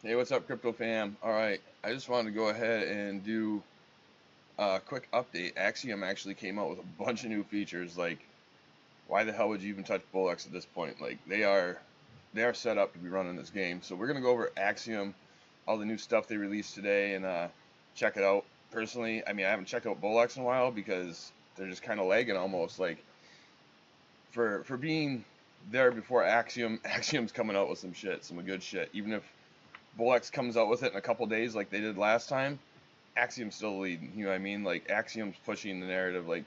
Hey, what's up, crypto fam? All right, I just wanted to go ahead and do a quick update. Axiom actually came out with a bunch of new features. Like, why the hell would you even touch Bullx at this point? Like, they are set up to be running this game. So we're gonna go over Axiom, all the new stuff they released today, and check it out. Personally, I mean, I haven't checked out Bullx in a while because they're just kind of lagging almost. Like, for being there before Axiom, Axiom's coming out with some shit, some good shit. Even if Bullx comes out with it in a couple days like they did last time, Axiom's still leading. You know what I mean? Like Axiom's pushing the narrative. Like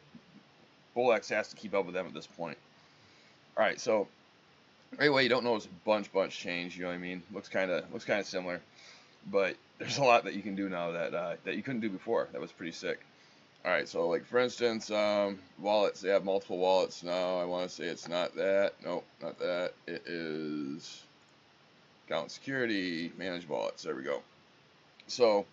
Bullx has to keep up with them at this point. All right, so right away you don't notice a bunch change. You know what I mean? Looks kind of similar, but there's a lot that you can do now that you couldn't do before. That was pretty sick. All right, so like for instance, wallets. They have multiple wallets now. I want to say it's not that. Nope, not that. It is account security, manage wallets. There we go. So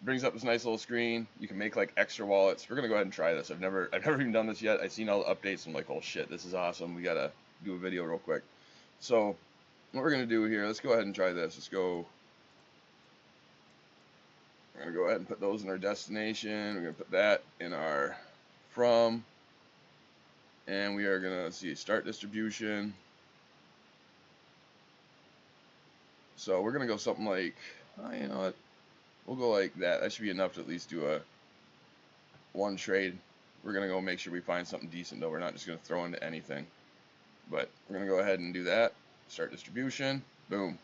brings up this nice little screen. You can make like extra wallets. We're gonna go ahead and try this. I've never even done this yet. I've seen all the updates. I'm like, oh shit, this is awesome. We gotta do a video real quick. So what we're gonna do here, let's go ahead and try this. Let's go. We're gonna go ahead and put those in our destination. We're gonna put that in our from, and we are gonna see start distribution. So we're gonna go something like, you know what? We'll go like that. That should be enough to at least do a one trade. We're going to go make sure we find something decent though. We're not just going to throw into anything. But we're going to go ahead and do that. Start distribution. Boom.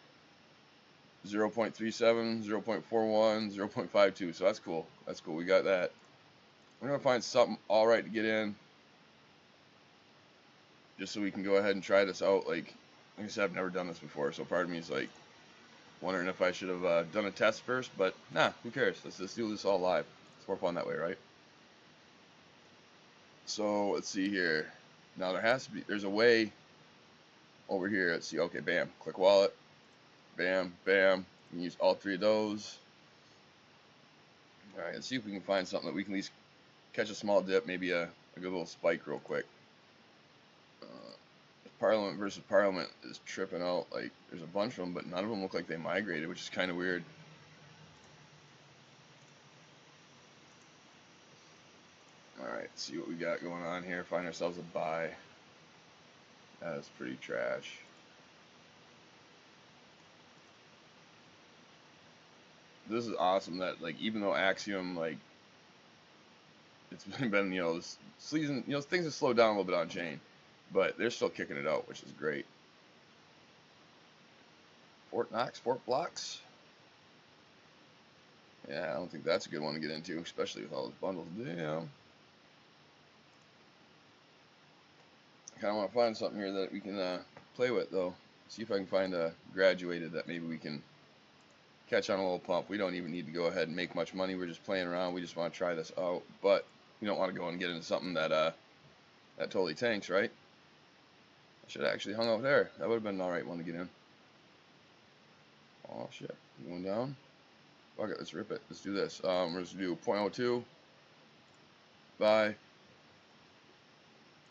0.37, 0.41, 0.52. So that's cool. That's cool. We got that. We're going to find something all right to get in. Just so we can go ahead and try this out. Like I said, I've never done this before. So part of me is like wondering if I should have done a test first. But nah, who cares? Let's just do this all live. It's more fun that way, right? So let's see here. Now there's a way over here. Let's see. Okay, bam. Click wallet. Bam, bam. You can use all three of those. All right, let's see if we can find something that we can at least catch a small dip, maybe a good little spike real quick. Parliament versus Parliament is tripping out. Like, there's a bunch of them, but none of them look like they migrated, which is kind of weird. All right, see what we got going on here. Find ourselves a buy. That is pretty trash. This is awesome that, like, even though Axiom, like, it's been, this season, things have slowed down a little bit on chain, but they're still kicking it out, which is great. Fort Knox, Fort Blocks. Yeah, I don't think that's a good one to get into, especially with all those bundles. Damn. I kind of want to find something here that we can play with, though. See if I can find a graduated that maybe we can catch on a little pump. We don't even need to go ahead and make much money. We're just playing around. We just want to try this out, but you don't want to go and get into something that that totally tanks, right? I should have actually hung out there. That would have been an alright one to get in. Oh shit, going down. Fuck it, let's rip it. Let's do this. We're just gonna do 0.02. Buy.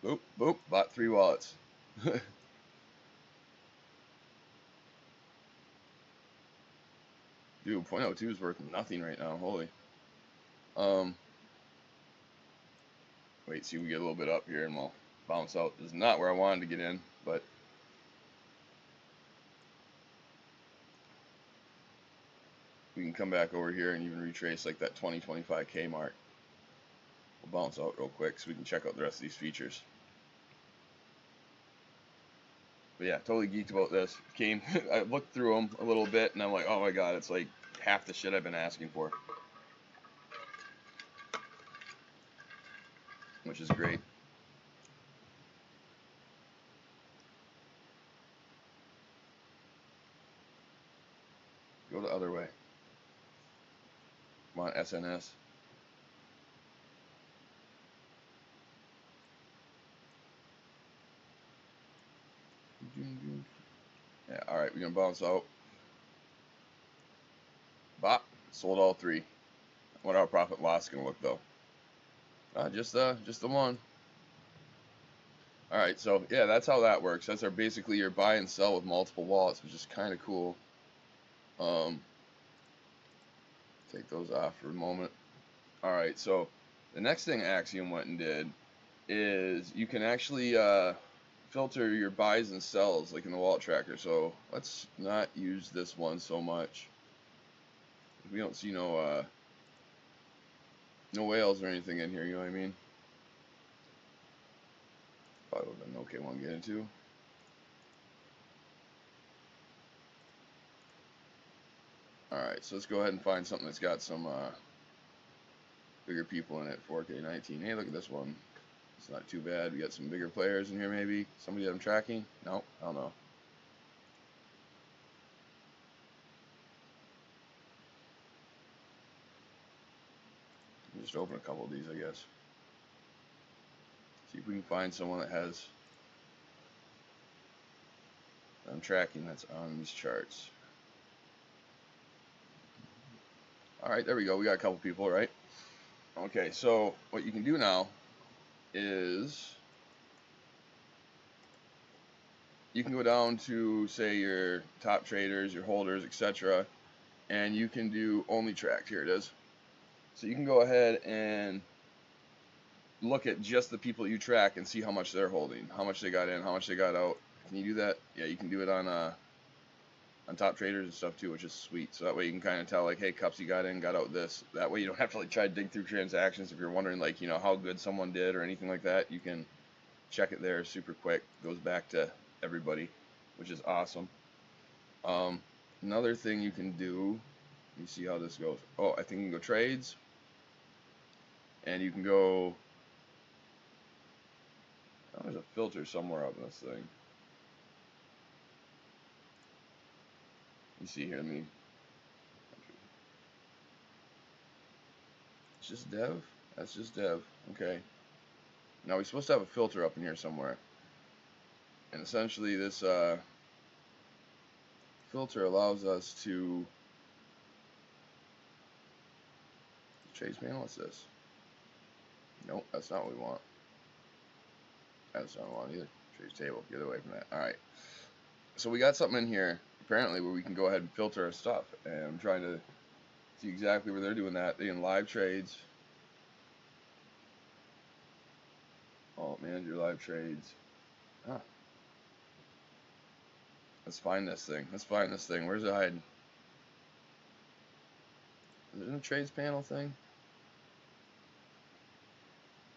Boop, boop. Bought 3 wallets. Dude, 0.02 is worth nothing right now. Holy. Wait, see, we get a little bit up here and we'll bounce out. This is not where I wanted to get in, but we can come back over here and even retrace like that 20-25K mark. We'll bounce out real quick so we can check out the rest of these features. But yeah, totally geeked about this. I looked through them a little bit and I'm like, oh my god, it's like half the shit I've been asking for. Which is great. Go the other way. Come on, SNS. Yeah, alright, we're gonna bounce out. Bop, sold all 3. What our profit loss is gonna look though. Just the one. All right, so yeah, that's how that works. That's our basically your buy and sell with multiple wallets, which is kind of cool. Um, take those off for a moment. All right, so the next thing Axiom went and did is you can actually filter your buys and sells like in the wallet tracker. So let's not use this one so much. We don't see no whales or anything in here. You know what I mean? Probably would have been an okay one to get into. Alright, so let's go ahead and find something that's got some bigger people in it. 4K 19. Hey, look at this one. It's not too bad. We got some bigger players in here maybe. Somebody that I'm tracking? No, I don't know. We'll just open a couple of these, I guess. See if we can find someone that has I'm tracking that's on these charts. Alright, there we go. We got a couple people, right? Okay, so what you can do now is you can go down to, say, your top traders, your holders, etc., and you can do only tracked. Here it is. So you can go ahead and look at just the people you track and see how much they're holding, how much they got in, how much they got out. Can you do that? Yeah, you can do it on top traders and stuff too, which is sweet. So that way you can kind of tell, like, hey, Cups, you got in, got out this. That way you don't have to like try to dig through transactions. If you're wondering, like, you know, how good someone did or anything like that, you can check it there super quick. Goes back to everybody, which is awesome. Another thing you can do, let me see how this goes. Oh, I think you can go trades, and you can go, oh, there's a filter somewhere up in this thing. You see here, let me, it's just dev? That's just dev, okay. Now we're supposed to have a filter up in here somewhere. And essentially this filter allows us to, trades panel, what's this? Nope, that's not what we want. That's not what we want either. Trades table, get away from that. Alright. So we got something in here, apparently, where we can go ahead and filter our stuff. And I'm trying to see exactly where they're doing that. They're in live trades. Oh, manager live trades. Huh. Let's find this thing. Let's find this thing. Where's it hiding? Is it in the trades panel thing?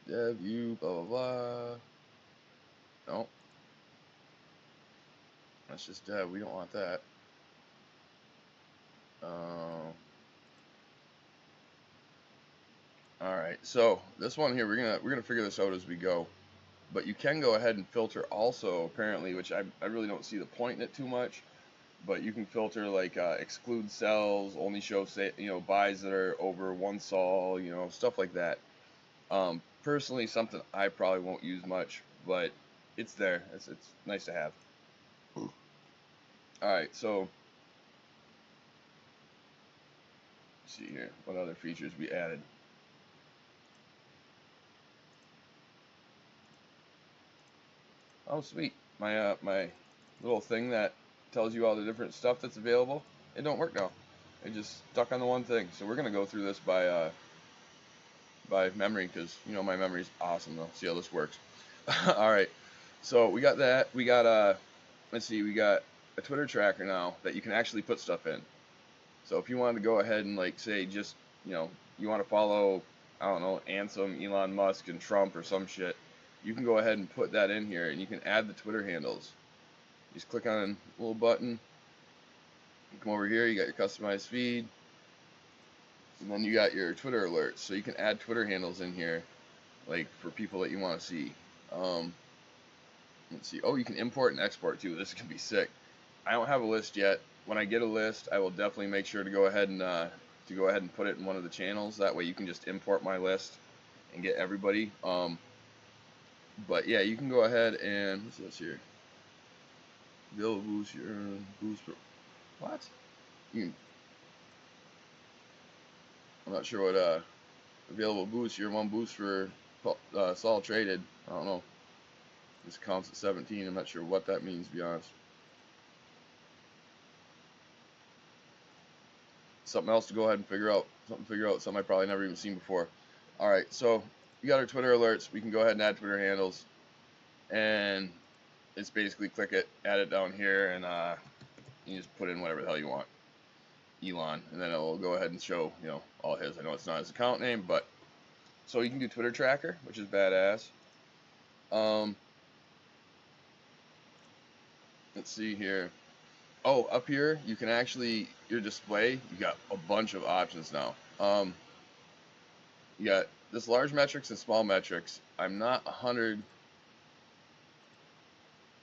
Dev, view, blah, blah, blah. Nope. That's just dev. We don't want that. Alright, so this one here, we're gonna figure this out as we go. But you can go ahead and filter also, apparently, which I really don't see the point in it too much. But you can filter like exclude sells, only show, say, you know, buys that are over one sol, you know, stuff like that. Personally, something I probably won't use much, but it's there. It's nice to have. All right, so let's see here, what other features we added. Oh, sweet. My my little thing that tells you all the different stuff that's available, it don't work now. It just stuck on the one thing. So we're gonna go through this by memory, because you know my memory's awesome. Though. See how this works. All right. So we got that. We got let's see. We got a Twitter tracker now that you can actually put stuff in. So if you wanted to go ahead and like say just, you know, you want to follow, I don't know, Ansem, Elon Musk, and Trump or some shit, you can go ahead and put that in here, and you can add the Twitter handles. Just click on a little button. You come over here, you got your customized feed, and then you got your Twitter alerts. So you can add Twitter handles in here, like for people that you want to see. Let's see. Oh, you can import and export too. This can be sick. I don't have a list yet. When I get a list, I will definitely make sure to go ahead and put it in one of the channels. That way you can just import my list and get everybody. But yeah, you can go ahead and what's this here? Available boost your boost for what? I'm not sure what available boost your one boost for sol traded. I don't know. This counts at 17. I'm not sure what that means, to be honest. Something else to go ahead and figure out. Something I probably never even seen before. All right, so we got our Twitter alerts. We can go ahead and add Twitter handles, and it's basically click it, add it down here, and you just put in whatever the hell you want, Elon, and then it'll go ahead and show, you know, all his. I know it's not his account name, but so you can do Twitter tracker, which is badass. Let's see here. Oh, up here you can actually, your display, you got a bunch of options now. You got this large metrics and small metrics. I'm not 100.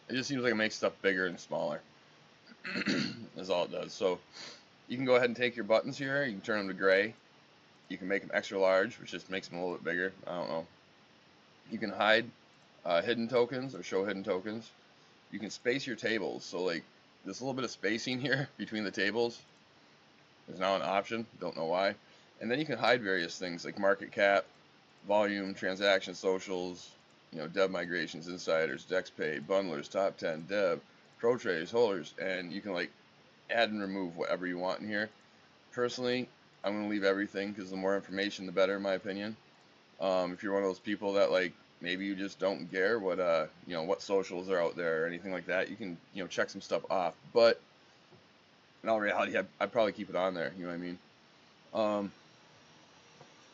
It just seems like it makes stuff bigger and smaller. That's all it does. So you can go ahead and take your buttons here. You can turn them to gray. You can make them extra large, which just makes them a little bit bigger. I don't know. You can hide hidden tokens or show hidden tokens. You can space your tables. So like this little bit of spacing here between the tables is now an option. Don't know why. And then you can hide various things like market cap, volume, transaction socials, you know, dev migrations, insiders, dex paid, bundlers, top 10, dev, pro traders, holders, and you can like add and remove whatever you want in here. Personally, I'm going to leave everything because the more information, the better, in my opinion. If you're one of those people that like maybe you just don't care what you know, what socials are out there or anything like that, you can, you know, check some stuff off. But in all reality, I'd probably keep it on there. You know what I mean?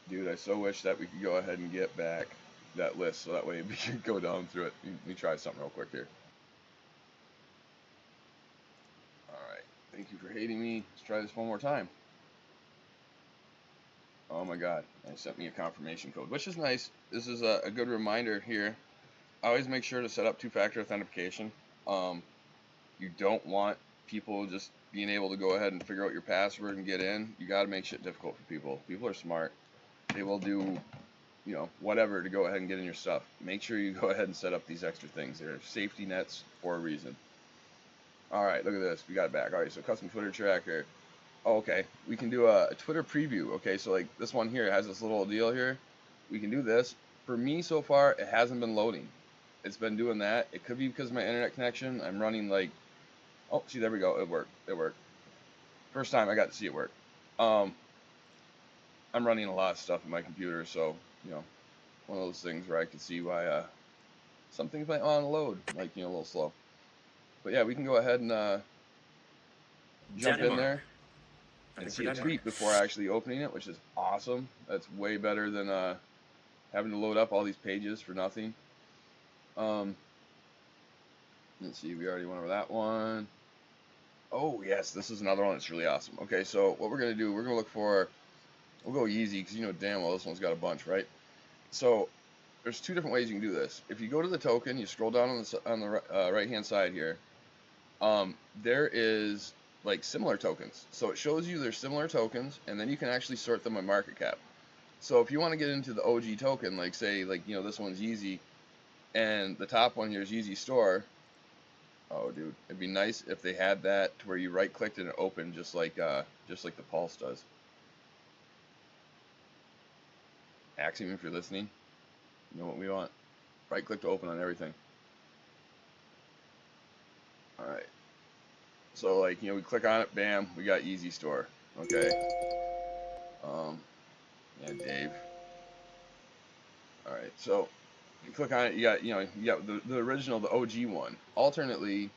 Dude, I so wish that we could go ahead and get back that list so that way we could go down through it. Let me try something real quick here. Alright, thank you for hating me. Let's try this one more time. Oh my god, they sent me a confirmation code, which is nice. This is a good reminder here. I always make sure to set up two-factor authentication. You don't want people just being able to go ahead and figure out your password and get in. You got to make shit difficult for people. People are smart. They will do, you know, whatever to go ahead and get in your stuff. Make sure you go ahead and set up these extra things. They're safety nets for a reason. Alright, look at this. We got it back. Alright, so custom Twitter tracker. Oh, okay. We can do a Twitter preview. Okay, so like this one here has this little deal here. We can do this. For me so far, it hasn't been loading. It's been doing that. It could be because of my internet connection. I'm running like, oh, see, there we go. It worked. It worked. First time I got to see it work. I'm running a lot of stuff on my computer, so, you know, one of those things where I can see why some things might want to load, like, you know, a little slow. But yeah, we can go ahead and jump in there and see a tweet before actually opening it, which is awesome. That's way better than having to load up all these pages for nothing. Let's see, we already went over that one. Oh yes, this is another one that's really awesome. Okay, so what we're gonna do, we're gonna look for, we'll go easy because you know damn well this one's got a bunch, right? So there's two different ways you can do this. If you go to the token, you scroll down on the right hand side here. There is like similar tokens. So it shows you there's similar tokens, and then you can actually sort them by market cap. So if you want to get into the OG token, like say like, you know, this one's Yeezy, and the top one here is Yeezy Store. Oh, dude, it'd be nice if they had that to where you right-clicked and it opened just like the Pulse does. Axiom, if you're listening, you know what we want. Right-click to open on everything. All right. So like, you know, we click on it, bam, we got Yeezy Store. Okay. Yeah, Dave. All right. So you click on it, you got, you know, you got the original, the OG one. Alternately,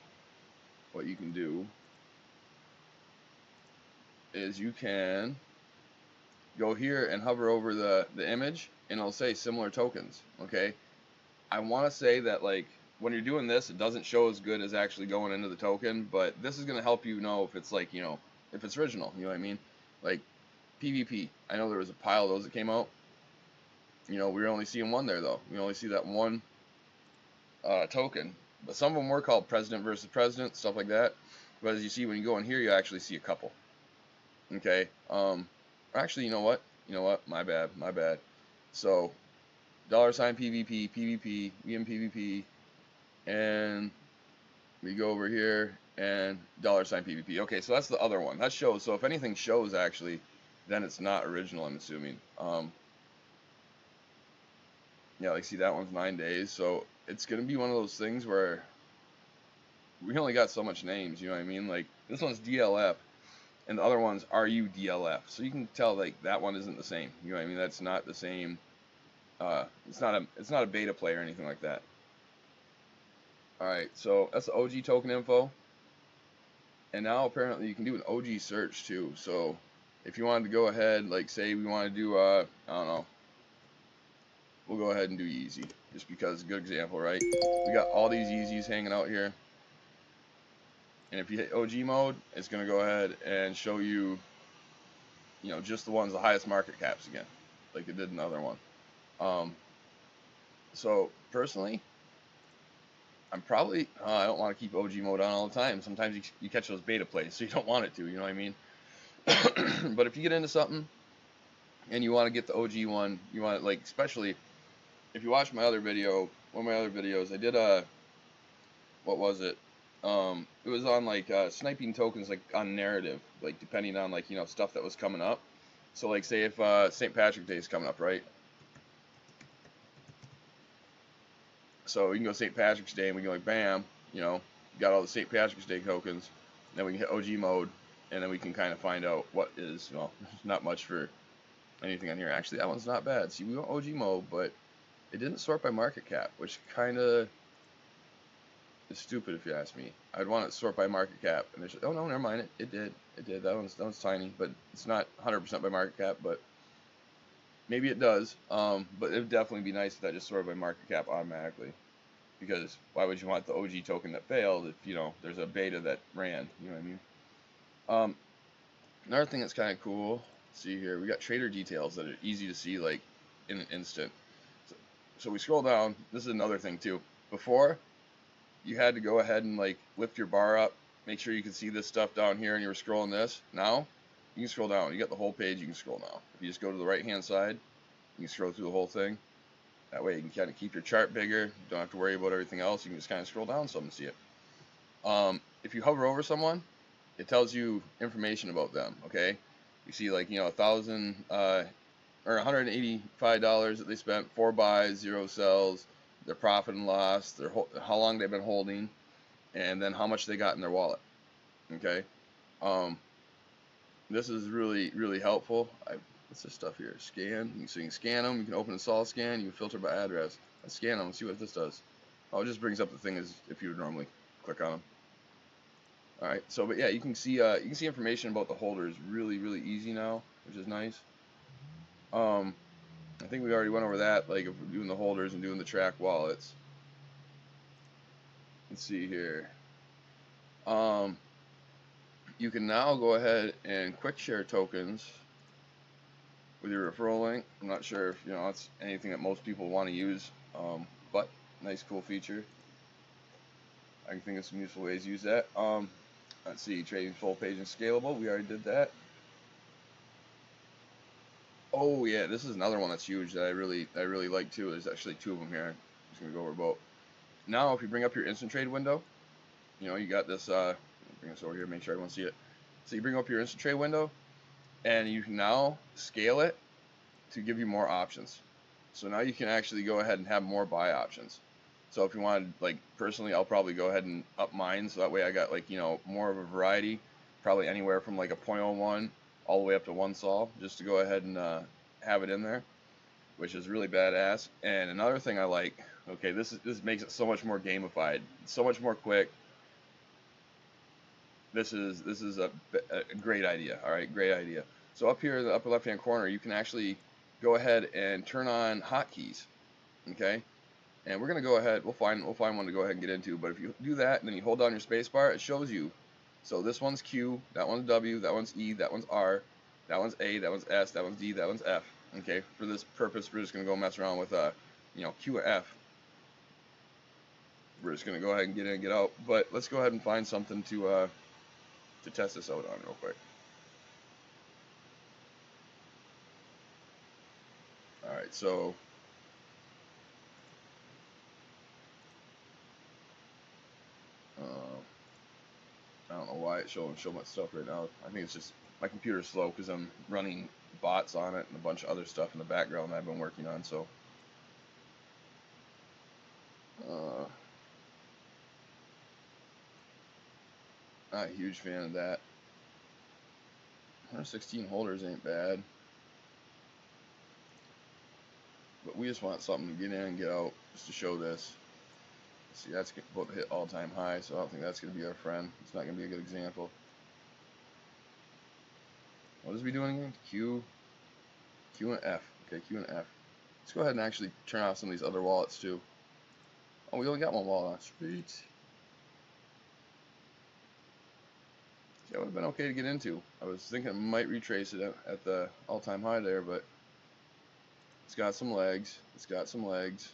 what you can do is you can go here and hover over the image, and it'll say similar tokens. Okay, I want to say that like when you're doing this, it doesn't show as good as actually going into the token, but this is going to help you know if it's like, you know, if it's original. You know what I mean? Like PvP, I know there was a pile of those that came out. You know, we were only seeing one there though. We only see that one token, but some of them were called President versus President, stuff like that. But as you see, when you go in here, you actually see a couple. Okay. Actually, you know what? My bad. So, $ PvP, PvP, PvP, and we go over here and $ PvP. Okay, so that's the other one. That shows. So if anything shows actually, then it's not original, I'm assuming. Yeah, like see that one's 9 days. So it's gonna be one of those things where we only got so much names. You know what I mean? Like this one's DLF, and the other one's RUDLF. So you can tell like that one isn't the same. You know what I mean? That's not the same. It's not a beta play or anything like that. All right, so that's the OG token info. And now apparently you can do an OG search too. So if you wanted to go ahead, like say we want to do, I don't know, we'll go ahead and do Yeezy, just because, good example, right? We got all these Yeezys hanging out here. And if you hit OG mode, it's going to go ahead and show you, you know, just the ones, the highest market caps again, like it did in the other one. So personally, I'm probably, I don't want to keep OG mode on all the time. Sometimes you catch those beta plays, so you don't want it to, you know what I mean? But if you get into something and you want to get the OG one, you want it, like, especially if you watch my other video, one of my other videos, I did what was it? It was on like sniping tokens, like on narrative, like depending on like, you know, stuff that was coming up. So like say if St. Patrick's Day is coming up, right? So you can go St. Patrick's Day and we can like bam, you know, got all the St. Patrick's Day tokens. Then we can hit OG mode, and then we can kind of find out what is, well, not much for anything on here. Actually, that one's not bad. See, we went OG mode, but it didn't sort by market cap, which kind of is stupid if you ask me. I'd want it to sort by market cap, and there's, oh no, never mind, it did. That one's tiny, but it's not 100% by market cap, but maybe it does. But it would definitely be nice if that just sorted by market cap automatically, because why would you want the OG token that failed if, you know, there's a beta that ran? You know what I mean? Another thing that's kind of cool, see here, we got trader details that are easy to see like in an instant. So we scroll down. This is another thing too. Before, you had to go ahead and like lift your bar up, make sure you could see this stuff down here, and you were scrolling this. Now you can scroll down. You got the whole page. You can scroll now. If you just go to the right hand side, you can scroll through the whole thing. That way you can kind of keep your chart bigger. You don't have to worry about everything else. You can just kind of scroll down some and see it. If you hover over someone, it tells you information about them. Okay, you see like, you know, 1,000 or $185 that they spent, 4 buys, 0 sells, their profit and loss, their how long they've been holding, and then how much they got in their wallet. Okay, this is really helpful. What's this stuff here? Scan. So you can scan them. You can open a solid scan. You can filter by address. Let's scan them and see what this does. Oh, it just brings up the thing as if you would normally click on them. All right. So, but yeah, you can see information about the holders really easy now, which is nice. I think we already went over that. Like if we're doing the holders and doing the track wallets. Let's see here. You can now go ahead and quick share tokens with your referral link. I'm not sure if, you know, that's anything that most people want to use, but nice cool feature. I can think of some useful ways to use that. Let's see, trading full page and scalable. We already did that. Oh yeah, this is another one that's huge that I really like too. There's actually 2 of them here. I'm just gonna go over both. Now, if you bring up your instant trade window, you know, you got this. Bring this over here, make sure everyone see it. So you bring up your instant trade window, and you can now scale it to give you more options. So now you can actually go ahead and have more buy options. So if you wanted, like personally, I'll probably go ahead and up mine, so that way I got like, you know, more of a variety, probably anywhere from like a 0.01 all the way up to 1 sol, just to go ahead and have it in there, which is really badass. And another thing I like, okay, this makes it so much more gamified, so much more quick. This is a great idea. All right, great idea. So up here in the upper left hand corner, you can actually go ahead and turn on hotkeys. Okay, and we're gonna go ahead. We'll find one to go ahead and get into. But if you do that and then you hold down your space bar, it shows you. So this one's Q, that one's W, that one's E, that one's R, that one's A, that one's S, that one's D, that one's F. Okay, for this purpose, we're just gonna go mess around with you know, Q and F. We're just gonna go ahead and get in and get out. But let's go ahead and find something to test this out on real quick. All right, so I don't know why it's showing so much stuff right now. I think it's just my computer's slow because I'm running bots on it and a bunch of other stuff in the background that I've been working on. So Not a huge fan of that. 116 holders ain't bad. But we just want something to get in and get out, just to show this. See, that's about to hit all-time high, so I don't think that's going to be our friend. It's not going to be a good example. What is we doing again? Q and F. Okay, Q and F. Let's go ahead and actually turn off some of these other wallets too. Oh, we only got one wallet on. Sweet. That would have been okay to get into. I was thinking I might retrace it at the all-time high there, but it's got some legs. It's got some legs.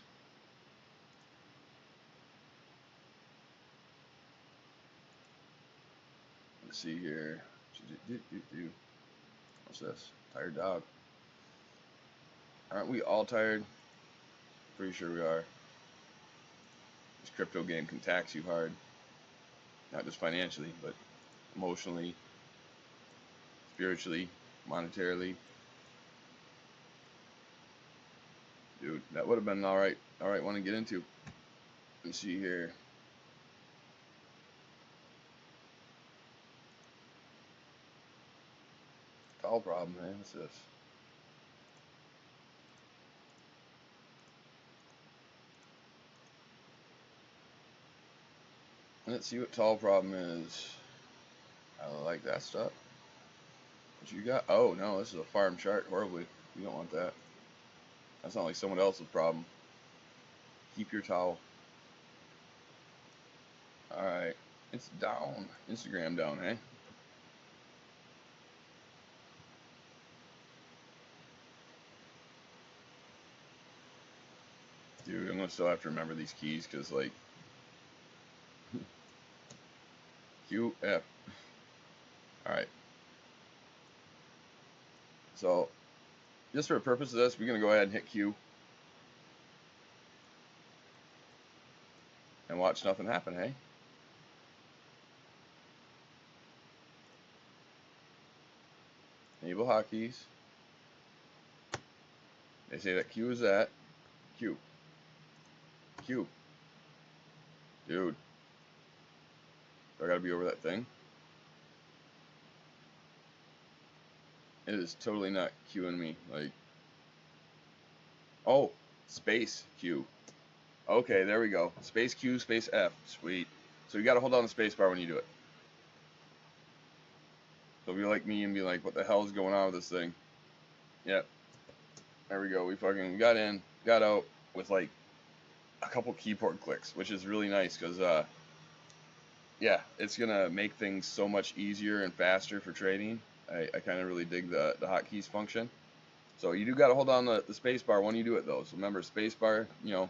Let's see here. What's this? Tired dog. Aren't we all tired? Pretty sure we are. This crypto game can tax you hard. Not just financially, but emotionally, spiritually, monetarily. Dude, that would have been alright one to get into. Let's see here. Tall problem, man. What's this? Let's see what tall problem is. I like that stuff. What you got? Oh no, this is a farm chart. Horribly. You don't want that. That's not like someone else's problem. Keep your towel. Alright. It's down. Instagram down, hey? Dude, I'm gonna still have to remember these keys because, like, QF. Alright. So, just for the purpose of this, we're gonna go ahead and hit Q. And watch nothing happen, hey? Enable hotkeys. They say that Q is that. Q. Q. Dude. Do I gotta be over that thing? It is totally not Qing me. Like, oh, space Q. Okay, there we go. Space Q, space F. Sweet. So you gotta hold down the space bar when you do it. So if you're like me and be like, what the hell is going on with this thing? Yep. There we go. We fucking got in, got out with like a couple keyboard clicks, which is really nice because, yeah, it's gonna make things so much easier and faster for trading. I kind of really dig the hotkeys function. So you do got to hold on the space bar when you do it though. So remember, space bar, you know,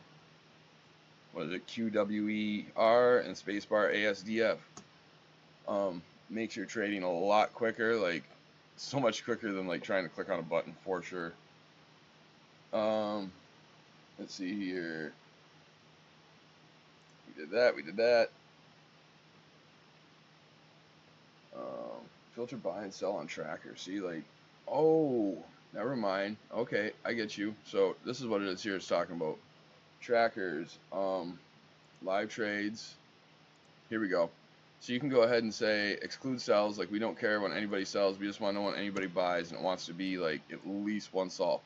what is it, QWER and space bar ASDF. Makes your trading a lot quicker, like so much quicker than like trying to click on a button for sure. Let's see here. We did that. Filter buy and sell on tracker. See, like, oh, never mind. Okay, I get you. So this is what it is here. It's talking about trackers, live trades. Here we go. So you can go ahead and say exclude sells. Like, we don't care when anybody sells. We just want to know when anybody buys, and it wants to be like at least one sol.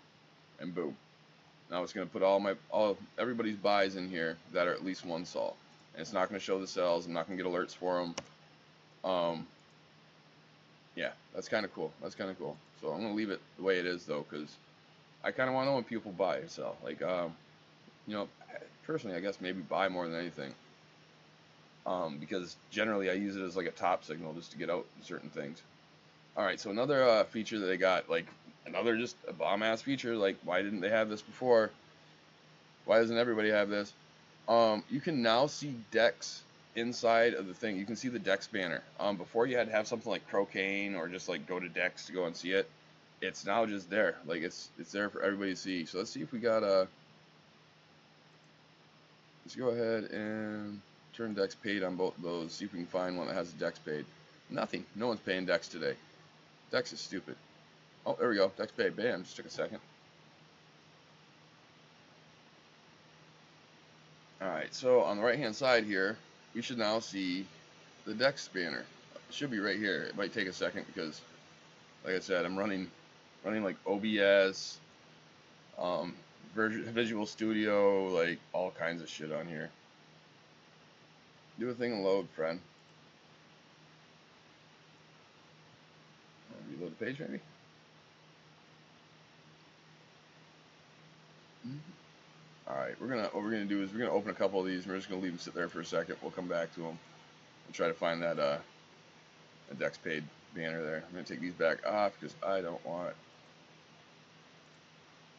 And boom. Now it's going to put all everybody's buys in here that are at least one sol. And it's not going to show the sells. I'm not going to get alerts for them. Yeah, that's kind of cool. That's kind of cool. So I'm going to leave it the way it is, though, because I kind of want to know when people buy or sell. Like, you know, personally, I guess maybe buy more than anything. Because generally I use it as like a top signal just to get out certain things. All right, so another feature that they got, like another just a bomb-ass feature. Like, why didn't they have this before? Why doesn't everybody have this? You can now see DEX inside of the thing. You can see the DEX banner. Before you had to have something like Crocaine or just like go to DEX to go and see it. It's now just there. Like it's there for everybody to see. So let's see if we got let's go ahead and turn DEX paid on both of those. See if we can find one that has DEX paid. Nothing. No one's paying DEX today. DEX is stupid. Oh, there we go. DEX paid. Bam. Just took a second. Alright, Alright, so on the right hand side here, we should now see the DEX banner. It should be right here. It might take a second because, like I said, I'm running like OBS, Visual Studio, like all kinds of shit on here. Do a thing and load, friend. Reload the page, maybe. Alright, what we're gonna do is we're gonna open a couple of these. And we're just gonna leave them sit there for a second. We'll come back to them and try to find that a DEX paid banner there. I'm gonna take these back off because I don't want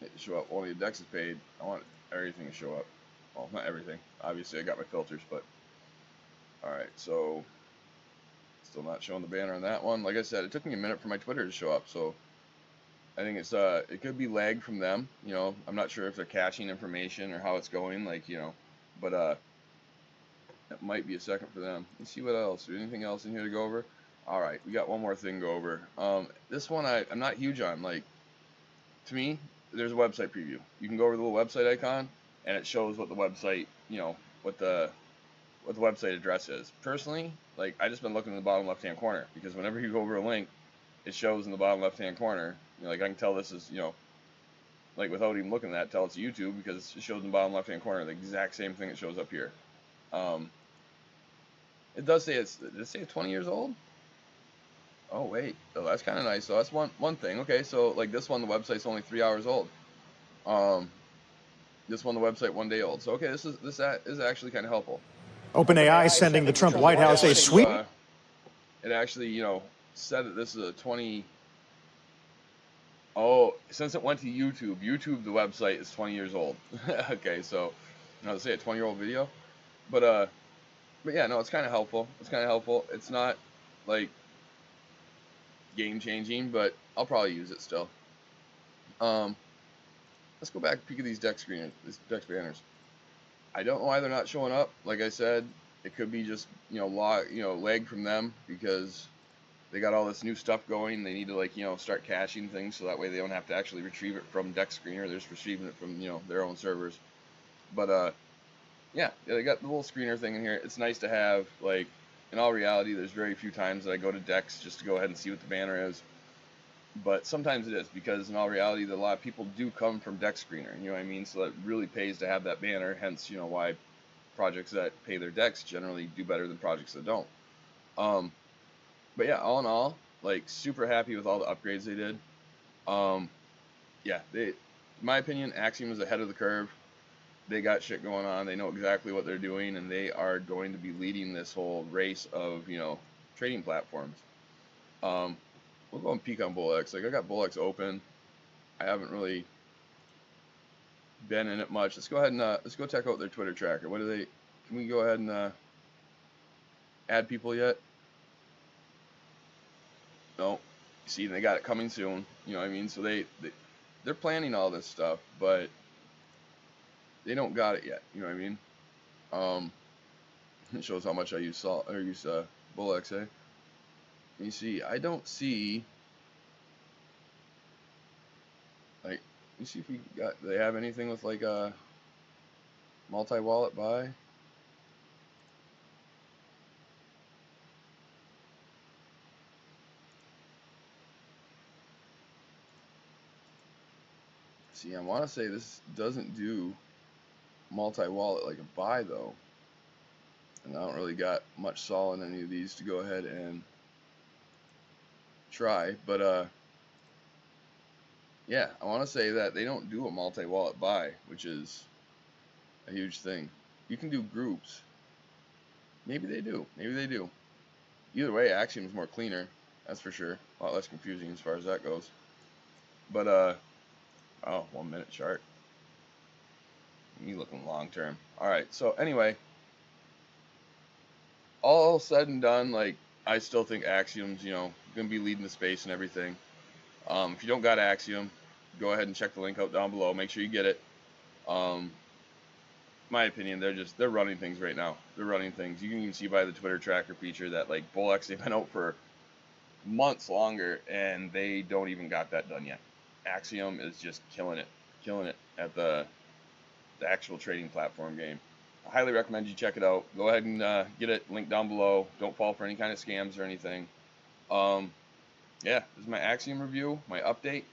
it to show up. Only the DEX is paid. I want everything to show up. Well, not everything. Obviously, I got my filters, but alright. So still not showing the banner on that one. Like I said, it took me a minute for my Twitter to show up. So I think it's it could be lag from them. You know, I'm not sure if they're caching information or how it's going. Like, you know, but it might be a second for them. Let's see what else. Is there anything else in here to go over? All right, we got one more thing to go over. This one I'm not huge on. Like, to me, there's a website preview. You can go over the little website icon, and it shows what the website, you know, what the website address is. Personally, like, I just been looking in the bottom left-hand corner because whenever you go over a link, it shows in the bottom left-hand corner. You know, like I can tell this is, you know, like without even looking at that, tell it's YouTube because it shows in the bottom left-hand corner the exact same thing that shows up here. It does say does it say 20 years old? Oh wait, oh that's kind of nice. So that's one thing. Okay, so like this one, the website's only 3 hours old. This one, the website 1 day old. So okay, this is actually kind of helpful. OpenAI sending the Trump White House a sweep. It actually, you know, said that this is a 20. Oh, since it went to YouTube, the website is 20 years old. Okay, so, you know, they say a 20-year-old video, but yeah, no, it's kind of helpful. It's kind of helpful. It's not like game changing, but I'll probably use it still. Let's go back and peek at these DEX banners. I don't know why they're not showing up. Like I said, it could be just, you know, lag from them because they got all this new stuff going. They need to, like, you know, start caching things so that way they don't have to actually retrieve it from DEX Screener. They're just retrieving it from, you know, their own servers. But yeah, they got the little screener thing in here. It's nice to have. Like, in all reality, there's very few times that I go to DEX just to go ahead and see what the banner is. But sometimes it is, because in all reality, a lot of people do come from DEX Screener. You know what I mean? So it really pays to have that banner. Hence, you know, why projects that pay their DEX generally do better than projects that don't. But yeah, all in all, like, super happy with all the upgrades they did. Yeah, in my opinion, Axiom is ahead of the curve. They got shit going on. They know exactly what they're doing, and they are going to be leading this whole race of, you know, trading platforms. We'll go and peek on BullX. Like, I got BullX open. I haven't really been in it much. Let's go ahead and let's go check out their Twitter tracker. What do they? Can we go ahead and add people yet? No. See, they got it coming soon. You know what I mean? So they're planning all this stuff, but they don't got it yet. You know what I mean? It shows how much I use BullX, eh? You see, I don't see, like, let me see if do they have anything with, like, a multi-wallet buy? See, I want to say this doesn't do multi-wallet like a buy, though. And I don't really got much sol in any of these to go ahead and try, but yeah, I want to say that they don't do a multi-wallet buy, which is a huge thing. You can do groups. Maybe they do. Maybe they do. Either way, Axiom is more cleaner, that's for sure. A lot less confusing as far as that goes. But oh, 1 minute chart. Me looking long term. All right. So anyway, all said and done, like, I still think Axiom's, you know, going to be leading the space and everything. If you don't got Axiom, go ahead and check the link out down below. Make sure you get it. My opinion, they're running things right now. They're running things. You can even see by the Twitter tracker feature that, like, BullX, they've been out for months longer, and they don't even got that done yet. Axiom is just killing it at the actual trading platform game. I highly recommend you check it out. Go ahead and get it linked down below. Don't fall for any kind of scams or anything. Yeah, this is my Axiom review, my update.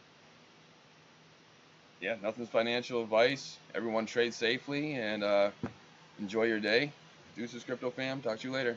Yeah, nothing's financial advice. Everyone trade safely and enjoy your day. Deuces, crypto fam. Talk to you later.